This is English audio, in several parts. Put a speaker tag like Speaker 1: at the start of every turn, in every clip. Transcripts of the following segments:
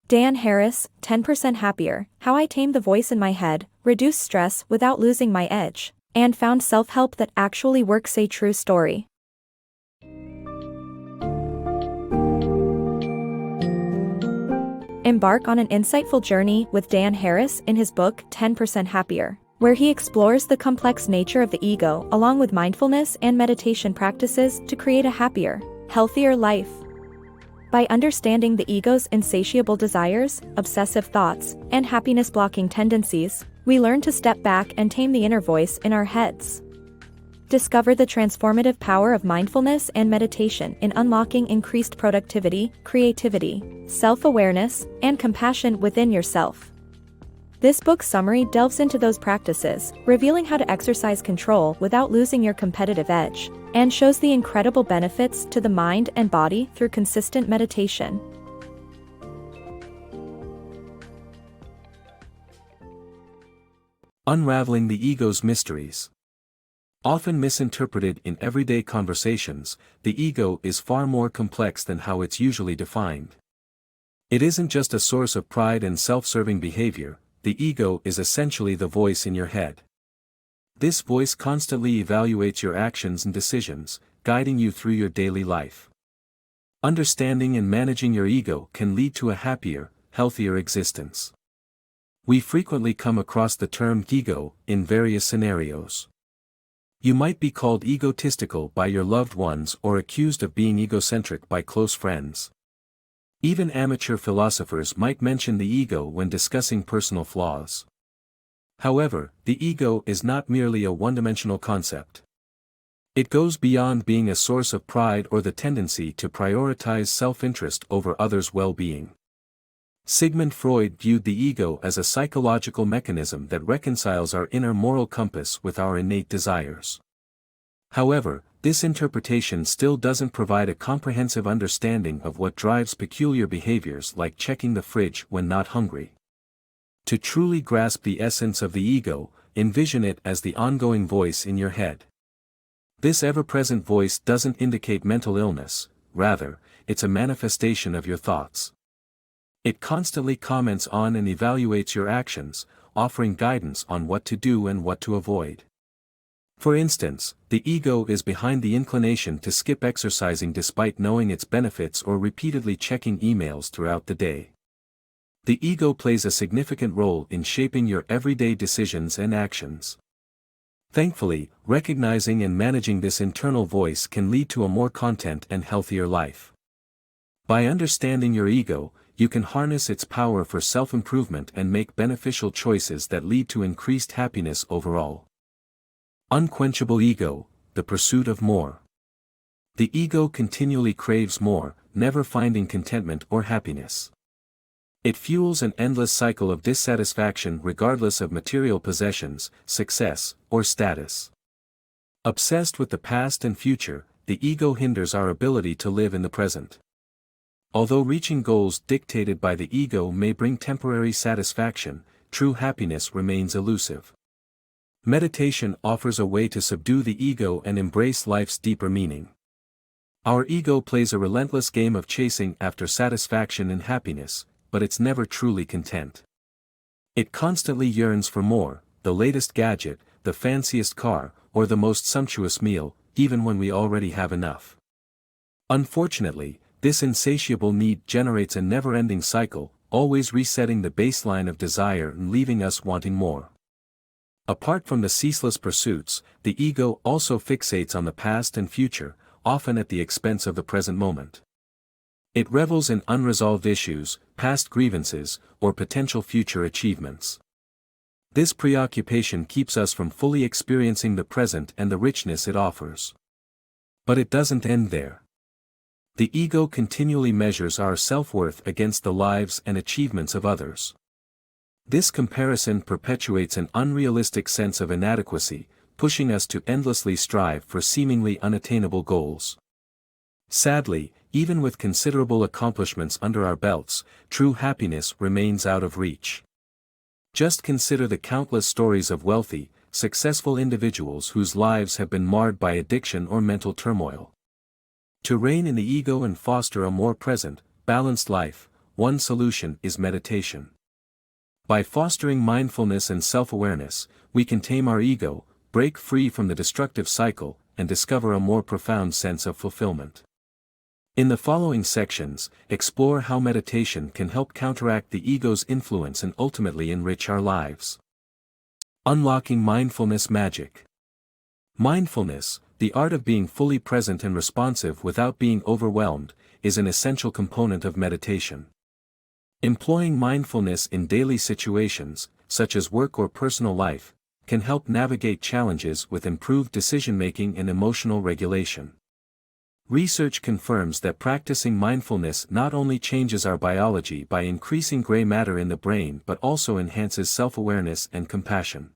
Speaker 1: Dan Harris, 10% Happier, How I Tamed the Voice in My Head, Reduced Stress Without Losing My Edge, and Found Self-Help That Actually Works. A True Story. Embark on an insightful journey with Dan Harris in his book 10% Happier, where he explores the complex nature of the ego along with mindfulness and meditation practices to create a happier, healthier life. By understanding the ego's insatiable desires, obsessive thoughts, and happiness-blocking tendencies, we learn to step back and tame the inner voice in our heads. Discover the transformative power of mindfulness and meditation in unlocking increased productivity, creativity, self-awareness, and compassion within yourself. This book summary delves into those practices, revealing how to exercise control without losing your competitive edge, and shows the incredible benefits to the mind and body through consistent meditation.
Speaker 2: Unraveling the Ego's Mysteries. Often misinterpreted in everyday conversations, the ego is far more complex than how it's usually defined. It isn't just a source of pride and self-serving behavior. The ego is essentially the voice in your head. This voice constantly evaluates your actions and decisions, guiding you through your daily life. Understanding and managing your ego can lead to a happier, healthier existence. We frequently come across the term ego in various scenarios. You might be called egotistical by your loved ones or accused of being egocentric by close friends. Even amateur philosophers might mention the ego when discussing personal flaws. However, the ego is not merely a one-dimensional concept. It goes beyond being a source of pride or the tendency to prioritize self-interest over others' well-being. Sigmund Freud viewed the ego as a psychological mechanism that reconciles our inner moral compass with our innate desires. However, this interpretation still doesn't provide a comprehensive understanding of what drives peculiar behaviors like checking the fridge when not hungry. To truly grasp the essence of the ego, envision it as the ongoing voice in your head. This ever-present voice doesn't indicate mental illness, rather, it's a manifestation of your thoughts. It constantly comments on and evaluates your actions, offering guidance on what to do and what to avoid. For instance, the ego is behind the inclination to skip exercising despite knowing its benefits or repeatedly checking emails throughout the day. The ego plays a significant role in shaping your everyday decisions and actions. Thankfully, recognizing and managing this internal voice can lead to a more content and healthier life. By understanding your ego, you can harness its power for self-improvement and make beneficial choices that lead to increased happiness overall. Unquenchable ego, the pursuit of more. The ego continually craves more, never finding contentment or happiness. It fuels an endless cycle of dissatisfaction regardless of material possessions, success, or status. Obsessed with the past and future, the ego hinders our ability to live in the present. Although reaching goals dictated by the ego may bring temporary satisfaction, true happiness remains elusive. Meditation offers a way to subdue the ego and embrace life's deeper meaning. Our ego plays a relentless game of chasing after satisfaction and happiness, but it's never truly content. It constantly yearns for more, the latest gadget, the fanciest car, or the most sumptuous meal, even when we already have enough. Unfortunately, this insatiable need generates a never-ending cycle, always resetting the baseline of desire and leaving us wanting more. Apart from the ceaseless pursuits, the ego also fixates on the past and future, often at the expense of the present moment. It revels in unresolved issues, past grievances, or potential future achievements. This preoccupation keeps us from fully experiencing the present and the richness it offers. But it doesn't end there. The ego continually measures our self-worth against the lives and achievements of others. This comparison perpetuates an unrealistic sense of inadequacy, pushing us to endlessly strive for seemingly unattainable goals. Sadly, even with considerable accomplishments under our belts, true happiness remains out of reach. Just consider the countless stories of wealthy, successful individuals whose lives have been marred by addiction or mental turmoil. To rein in the ego and foster a more present, balanced life, one solution is meditation. By fostering mindfulness and self-awareness, we can tame our ego, break free from the destructive cycle, and discover a more profound sense of fulfillment. In the following sections, explore how meditation can help counteract the ego's influence and ultimately enrich our lives. Unlocking mindfulness magic. Mindfulness, the art of being fully present and responsive without being overwhelmed, is an essential component of meditation. Employing mindfulness in daily situations, such as work or personal life, can help navigate challenges with improved decision-making and emotional regulation. Research confirms that practicing mindfulness not only changes our biology by increasing gray matter in the brain but also enhances self-awareness and compassion.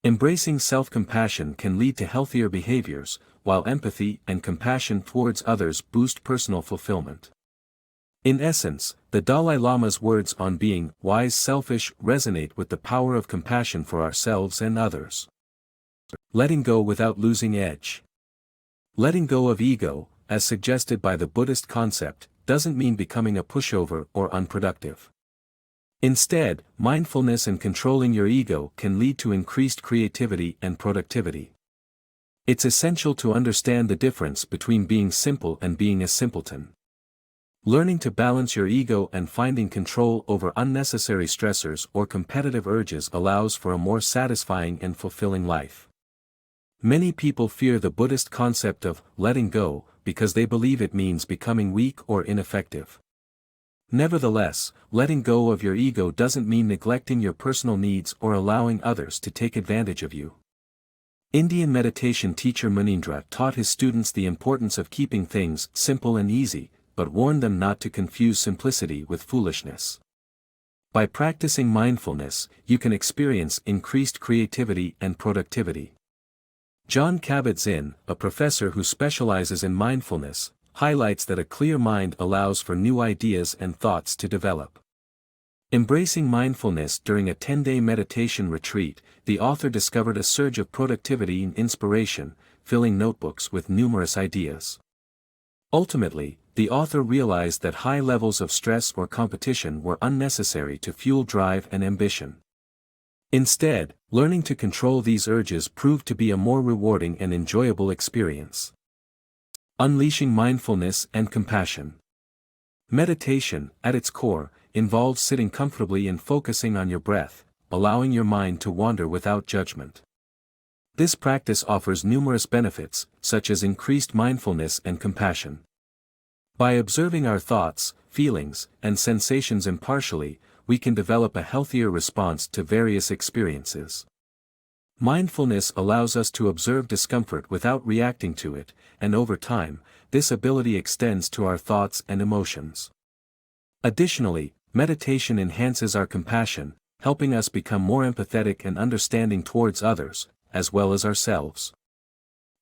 Speaker 2: Embracing self-compassion can lead to healthier behaviors, while empathy and compassion towards others boost personal fulfillment. In essence, the Dalai Lama's words on being wise selfish resonate with the power of compassion for ourselves and others. Letting go without losing edge. Letting go of ego, as suggested by the Buddhist concept, doesn't mean becoming a pushover or unproductive. Instead, mindfulness and controlling your ego can lead to increased creativity and productivity. It's essential to understand the difference between being simple and being a simpleton. Learning to balance your ego and finding control over unnecessary stressors or competitive urges allows for a more satisfying and fulfilling life. Many people fear the Buddhist concept of letting go because they believe it means becoming weak or ineffective. Nevertheless, letting go of your ego doesn't mean neglecting your personal needs or allowing others to take advantage of you. Indian meditation teacher Munindra taught his students the importance of keeping things simple and easy, but warned them not to confuse simplicity with foolishness. By practicing mindfulness, you can experience increased creativity and productivity. John Kabat-Zinn, a professor who specializes in mindfulness, highlights that a clear mind allows for new ideas and thoughts to develop. Embracing mindfulness during a 10-day meditation retreat, the author discovered a surge of productivity and inspiration, filling notebooks with numerous ideas. Ultimately, the author realized that high levels of stress or competition were unnecessary to fuel drive and ambition. Instead, learning to control these urges proved to be a more rewarding and enjoyable experience. Unleashing mindfulness and compassion. Meditation, at its core, involves sitting comfortably and focusing on your breath, allowing your mind to wander without judgment. This practice offers numerous benefits, such as increased mindfulness and compassion. By observing our thoughts, feelings, and sensations impartially, we can develop a healthier response to various experiences. Mindfulness allows us to observe discomfort without reacting to it, and over time, this ability extends to our thoughts and emotions. Additionally, meditation enhances our compassion, helping us become more empathetic and understanding towards others, as well as ourselves.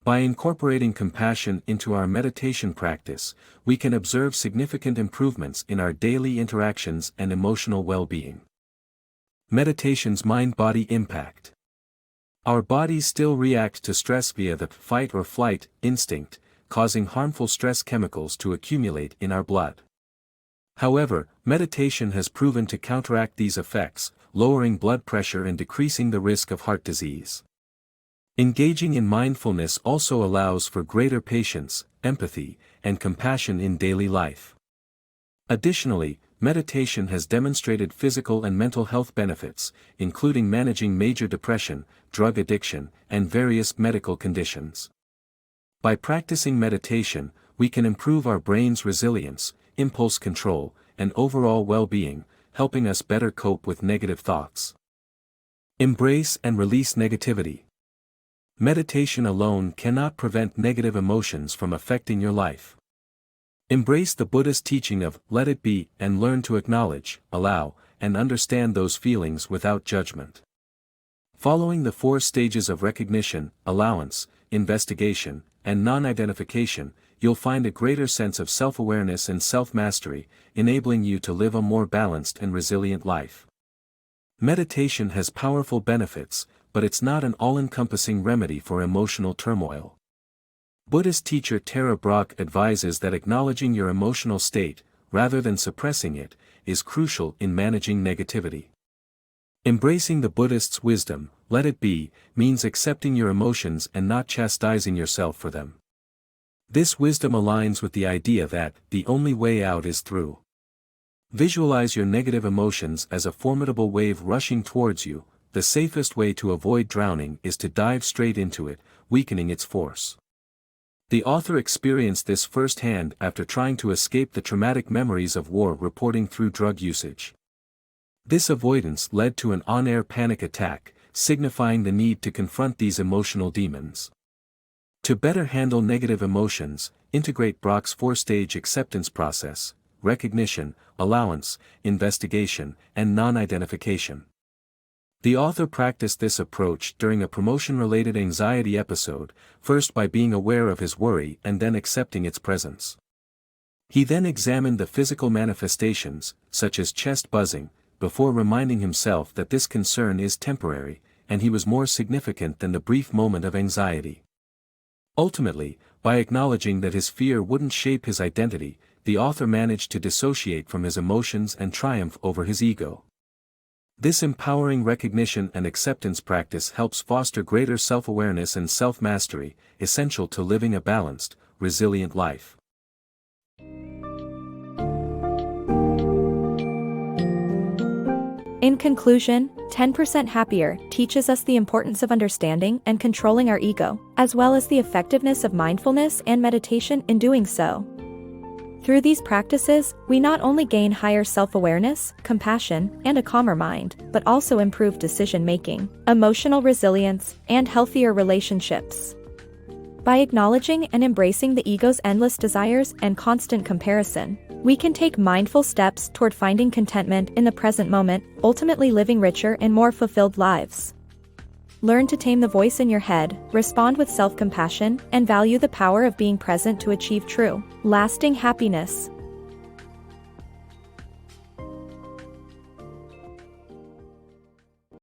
Speaker 2: By incorporating compassion into our meditation practice, we can observe significant improvements in our daily interactions and emotional well-being. Meditation's mind-body impact. Our bodies still react to stress via the fight or flight instinct, causing harmful stress chemicals to accumulate in our blood. However, meditation has proven to counteract these effects, lowering blood pressure and decreasing the risk of heart disease. Engaging in mindfulness also allows for greater patience, empathy, and compassion in daily life. Additionally, meditation has demonstrated physical and mental health benefits, including managing major depression, drug addiction, and various medical conditions. By practicing meditation, we can improve our brain's resilience, impulse control, and overall well-being, helping us better cope with negative thoughts. Embrace and release negativity. Meditation alone cannot prevent negative emotions from affecting your life. Embrace the Buddhist teaching of let it be and learn to acknowledge, allow, and understand those feelings without judgment. Following the 4 stages of recognition, allowance, investigation, and non-identification, you'll find a greater sense of self-awareness and self-mastery, enabling you to live a more balanced and resilient life. Meditation has powerful benefits, but it's not an all-encompassing remedy for emotional turmoil. Buddhist teacher Tara Brach advises that acknowledging your emotional state, rather than suppressing it, is crucial in managing negativity. Embracing the Buddhist's wisdom, let it be, means accepting your emotions and not chastising yourself for them. This wisdom aligns with the idea that the only way out is through. Visualize your negative emotions as a formidable wave rushing towards you. The safest way to avoid drowning is to dive straight into it, weakening its force. The author experienced this firsthand after trying to escape the traumatic memories of war reporting through drug usage. This avoidance led to an on-air panic attack, signifying the need to confront these emotional demons. To better handle negative emotions, integrate Brock's four-stage acceptance process: recognition, allowance, investigation, and non-identification. The author practiced this approach during a promotion-related anxiety episode, first by being aware of his worry and then accepting its presence. He then examined the physical manifestations, such as chest buzzing, before reminding himself that this concern is temporary, and he was more significant than the brief moment of anxiety. Ultimately, by acknowledging that his fear wouldn't shape his identity, the author managed to dissociate from his emotions and triumph over his ego. This empowering recognition and acceptance practice helps foster greater self-awareness and self-mastery, essential to living a balanced, resilient life.
Speaker 1: In conclusion, 10% Happier teaches us the importance of understanding and controlling our ego, as well as the effectiveness of mindfulness and meditation in doing so. Through these practices, we not only gain higher self-awareness, compassion, and a calmer mind, but also improve decision-making, emotional resilience, and healthier relationships. By acknowledging and embracing the ego's endless desires and constant comparison, we can take mindful steps toward finding contentment in the present moment, ultimately living richer and more fulfilled lives. Learn to tame the voice in your head, respond with self-compassion, and value the power of being present to achieve true, lasting happiness.